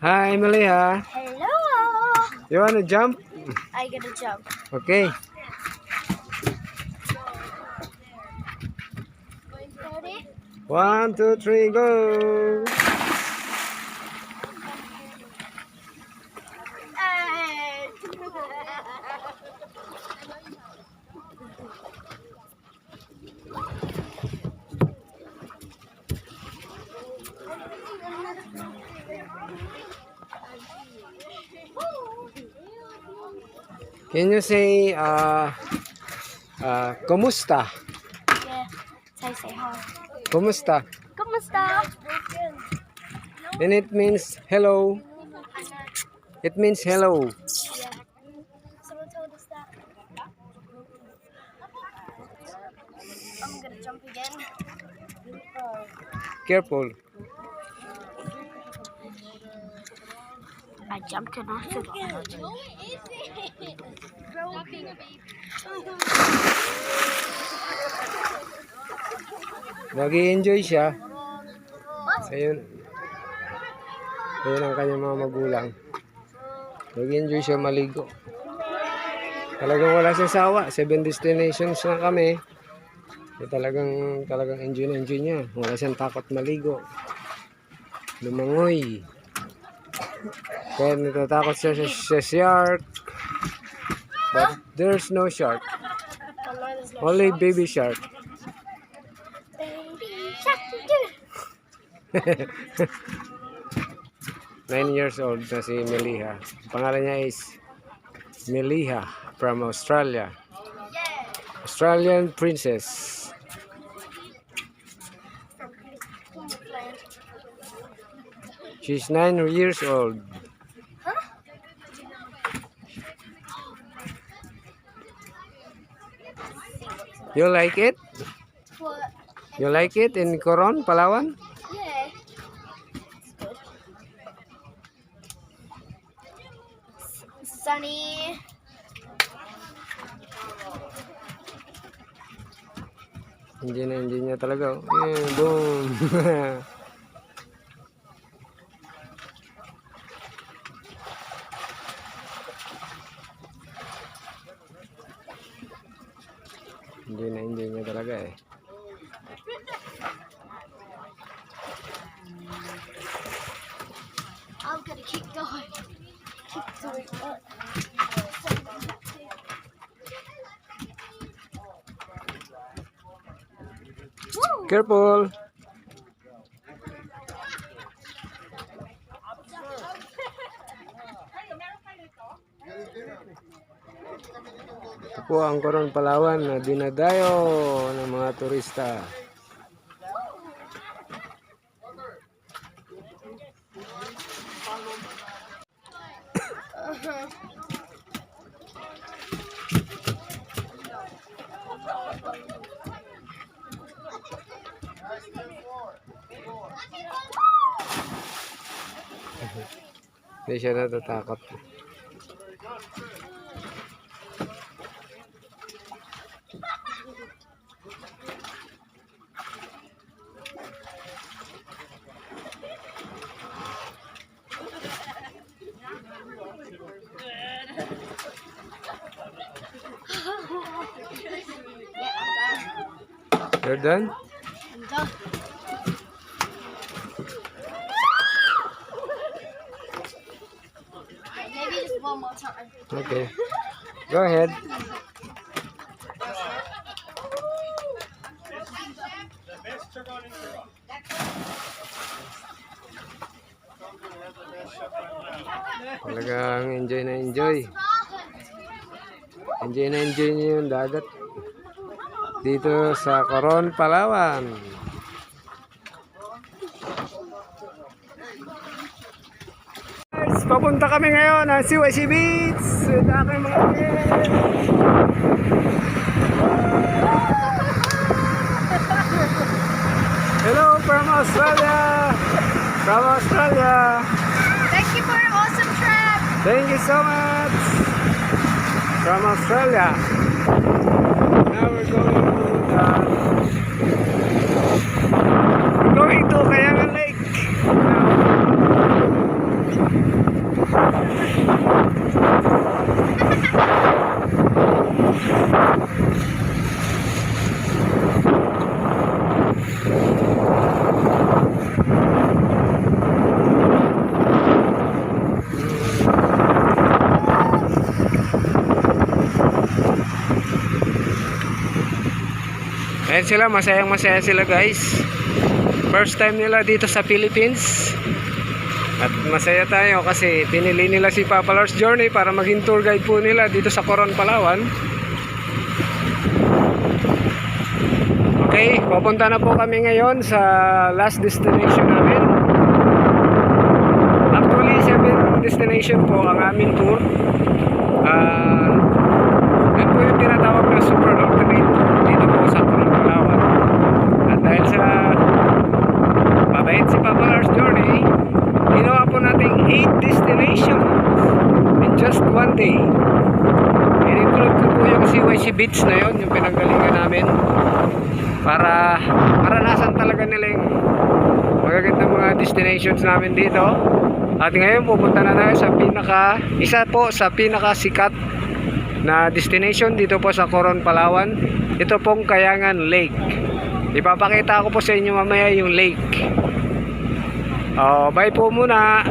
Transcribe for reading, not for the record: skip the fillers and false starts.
Hi, Malia. Hello. You wanna jump? I gotta jump. Okay. Ready? 1, 2, 3, go. Can you say kumusta? Yeah. Say hi. Kumusta? Kumusta? And it means hello. It means hello. Yeah. Someone told us that. I'm gonna jump again. Careful. I jumped and I forgot. Nag-i-enjoy siya. Ayun. Ayun ang kanyang mga magulang. Nag-i-enjoy siya maligo. Talagang wala siyang sawa. 7 destinations na kami. Talagang enjoy na enjoy niya. Wala siyang takot maligo. Lumangoy. Kaya natatakot siya sa shark. But there's no shark. Only baby shark. Baby shark. 9 years old na si Meliha. Pangalan niya is Meliha from Australia. Australian princess. She's 9 years old. You like it? What? You like it in Coron, Palawan? Yeah. Sunny. Hindi niya talaga. Boom. Hindi niya talaga eh. I'm gonna keep going. Keep doing it. Woo! Careful. Ito po ang Coron, Palawan na dinadayo ng mga turista. Hindi siya natatakot. You're done? I'm done. Maybe just one more time. Okay. Go ahead. Talagang enjoy na enjoy. Enjoy na enjoy niyo yung dagat. Dito sa Coron, Palawan. Papunta kami ngayon ng CYC Beach with aking mga hello from Australia. From Australia. Thank you for your awesome trip. Thank you so much. From Australia. Now we're going to Kayangan Lake. Ayan sila, masayang masaya sila guys. First time nila dito sa Philippines. At masaya tayo kasi pinili nila si Papa Lars Journey para maging tour guide po nila dito sa Coron, Palawan. Okay, pupunta na po kami ngayon sa last destination namin. Actually, 7 destination po ang aming tour. Yan po yung tinatawag na super ultimate tour dito po sa Coron, Palawan. At dahil sa mabait si Papa Lars Journey, ginawa po nating 8 destinations in just one day. In-include ko po yung CYC Beach na yun, yung pinanggalingan namin, para maranasan talaga nila yung magagandang mga destinations namin dito. At ngayon pupunta na tayo sa isa po sa pinakasikat na destination dito po sa Coron, Palawan. Ito pong Kayangan Lake. Ipapakita ko po sa inyo mamaya yung lake. Bye po muna.